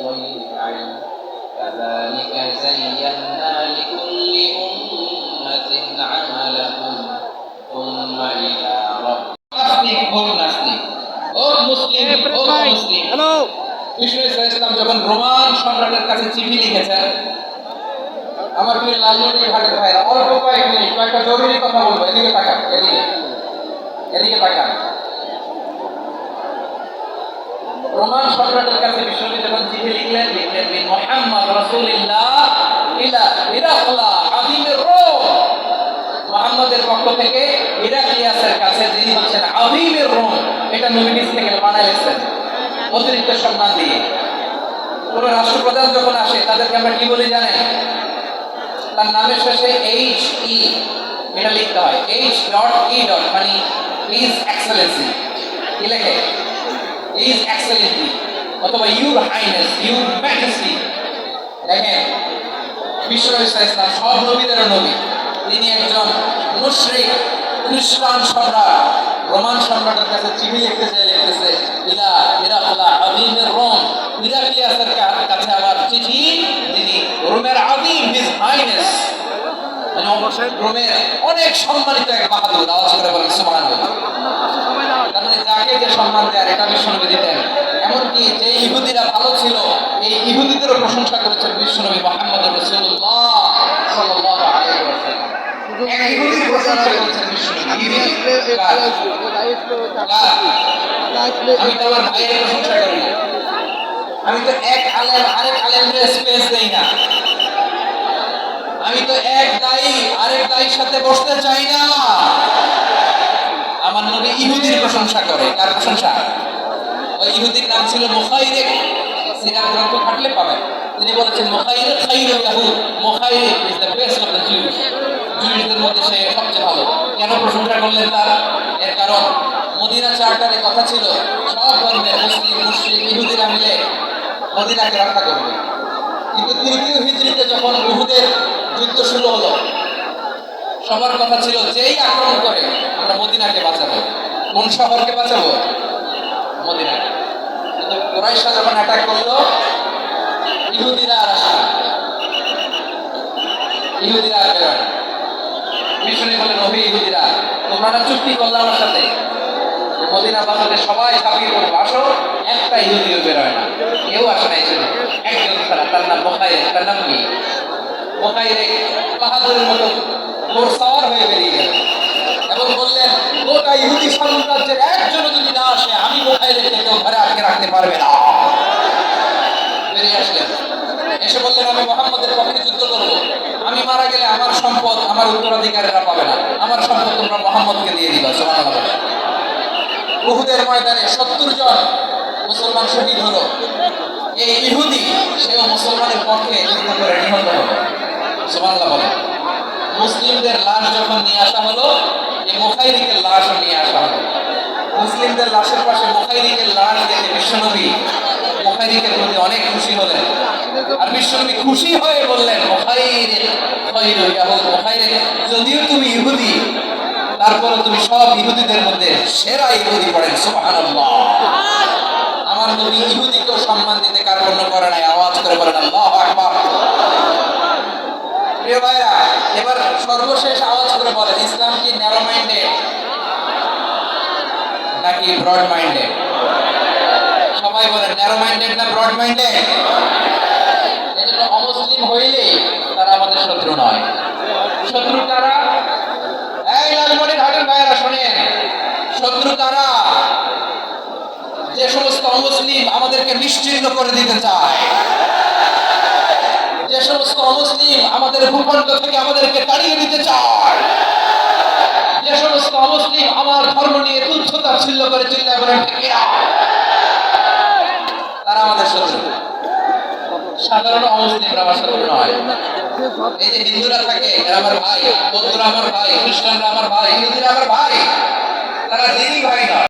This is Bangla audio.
بغير علم كذلك زينا لكل أمة عملهم ثم إلى ربهم ইসলাম যখন রোমান সম্রাটের কাছে চিঠি লিখেছেন, আমার প্রিয় লালমনির হাটের ভাই, অল্প কয়েক মিনিট কয়েকটা জরুরি কথা বলবো। এদিকে তাকান, এদিকে তাকান। রোমান সম্রাটের কাছে বিশ্বনবী যখন চিঠি লিখলেন বিন মুহাম্মদ রাসূলুল্লাহ ইলা হিরাকলা আযীমের রোম, মুহাম্মদের পক্ষ থেকে হিরাক্লিয়াসের কাছে, যিনি হচ্ছেন আযীমের রোম, এটা নবী নিজ থেকে বানাইলেন অতিরিক্ত সম্মান দিয়ে। কোন রাষ্ট্রপ্রধান যখন আসে তাদেরকে আমরা কি বলি জানেন? তার নামের শেষে এইচ ই এটা লিখতে হয়, এইচ ডট ই ডট, মানে হিজ এক্সেলেন্সি। কি লেখে? হিজ এক্সেলেন্সি অথবা ইউর হাইনেস, ইউর ম্যাজেস্টি। দেখেন, বিশ্বনবী সাল্লাল্লাহু আলাইহি ওয়াসাল্লাম সব নবীদের নবী, তিনি একজন মুশরিক খ্রিস্টান সম্রাট রোমান সম্রাটের কাছে চিঠি লিখতেছে ইলা হিরাকলা আযীমের রোম, হিরাক্লিয়াসের কাছে আমার চিঠি, তিনি রোমের আযীম, হিজ হাইনেস, মানে রোমের অনেক সম্মানিত এক বাহাদুর। আওয়াজ করে বলেন সুবহানাল্লাহ। তার মানে যাকে যে সম্মান দেয় এটা বিশ্বনবী দিতেন। এমনকি যে ইহুদিরা ভালো ছিল, এই ইহুদিদেরও প্রশংসা করেছেন বিশ্বনবী মুহাম্মদ রাসূলুল্লাহ সাল্লাল্লাহু আলাইহি ওয়াসাল্লাম। এক ইহুদির প্রশংসা করেছেন বিশ্বনবী। আমি তো আমার ভাইয়ের প্রশংসা করি না, আমি তো এক আলেম আরেক আলেমের স্পেস দেই না, আমি তো এক দায়ী আরেক দায়ীর সাথে বসতে চাই না। আমার নবী ইহুদির প্রশংসা করে। কার প্রশংসা? ওই ইহুদির নাম ছিল মুখাইরিক, সিরাত গ্রন্থ ঘাটলে পাবেন। তিনি বলেছেন মুখাইরিক খাইরুল ইয়াহুদ, Mukhayriq is the best of the Jews, জিউসদের মধ্যে সে সবচেয়ে ভালো। কেন প্রশংসা করলেন তার? এর কারণ মদিনা চার্টারে কথা ছিল সব ধর্মের মুসলিম মুশরিক ইহুদিরা মিলে মদিনাকে রক্ষা করবে। কিন্তু তৃতীয় হিজরিতে যখন উহুদের যুদ্ধ শুরু হলো, সবার কথা ছিল যেই আক্রমণ করে আমরা মদিনাকে বাঁচাবো। কোন শহরকে বাঁচাবো? মদিনাকে। কিন্তু কুরাইশরা যখন অ্যাটাক করলো, ইহুদিরা আর আসে না, ইহুদিরা আর বেরোয় না। মিশনে বলেন, ওহে ইহুদিরা, তোমরা না চুক্তি করলে আমার সাথে মদিনা বাঁচাতে সবাই ঝাঁপিয়ে পড়বো, আসো। একটা ইহুদিও বেরোয় না, কেউ আসে না। এসে একজন ছাড়া, তার নাম মুখাইরিক। তার নাম কি? মুখাইরিক বাহাদুরের মতো ঘোড়সওয়ার হয়ে বেরিয়ে গেলেন এবং বললেন, গোটা ইহুদি সাম্রাজ্যের একজনও যদি না আসে, আমি মুখাইরিককে কেউ ঘরে আটকে রাখতে পারবে না। বেরিয়ে আসলেন, এসে বললেন, আমি মুহাম্মদের পক্ষে যুদ্ধ করব, আমি মারা গেলে আমার সম্পদ আমার উত্তরাধিকারীরা পাবে না, আমার সম্পদ তোমরা মুহাম্মদকে দিয়ে দিবা। সুবহানাল্লাহ। উহুদের ময়দানে 70 জন মুসলমান শহীদ হলো। এই ইহুদি সেও মুসলমানের পক্ষে যুদ্ধ করে নিহত হলো। সুবহানাল্লাহ বলেন। মুসলিমদের লাশ যখন নিয়ে আসা হলো, এই মুখাইরিকের লাশও নিয়ে আসা হলো। মুসলিমদের লাশের পাশে মুখাইরিকের লাশ দেখে বিশ্বনবী মুখাইরিকের প্রতি অনেক খুশি হলেন। আর বিশ্বনবী খুশি হয়ে বললেন, মুখাইরিক খায়রুল ইয়াহুদ, মুখাইরিক যদিও তুমি ইহুদি, তারপরে তুমি সব ইহুদিদের মধ্যে সেরা ইহুদি পড়েন। সুবহানাল্লাহ। আমার নবী ইহুদিকেও সম্মান দিতে কার্পণ্য করে নাই। আওয়াজ করে বলেন আল্লাহু আকবার। প্রিয় ভাইরা, এবার সর্বশেষ আওয়াজ করে বলেন, ইসলাম কি ন্যারো মাইন্ডেড নাকি ব্রড মাইন্ডেড? সবাই বলেন, ন্যারো মাইন্ডেড না ব্রড মাইন্ডেড? এজন্য অমুসলিম হইলে তারা আমাদের শত্রু নয়। শত্রু কারা? এই লালমনির হাটের ভাইরা শোনেন, শত্রু কারা? যে সমস্ত অমুসলিম আমাদেরকে নিশ্চিহ্ন করে দিতে চায়, যে সমস্ত অমুসলিম আমাদের ভূখণ্ড থেকে আমাদেরকে তাড়িয়ে দিতে চায়, যে সমস্ত অমুসলিম আমার ধর্ম নিয়ে তুচ্ছ-তাচ্ছিল্য করে চিল্লায় বলেন ঠিক না, তারা আমাদের শত্রু। সাধারণ অমুসলিমরা আমার শত্রু নয়। এই যে হিন্দুরা থাকে, এরা আমার ভাই, বৌদ্ধরা আমার ভাই, খ্রিস্টানরা আমার ভাই, ইহুদিরা আমার ভাই, তারা দিনই ভাই নয়।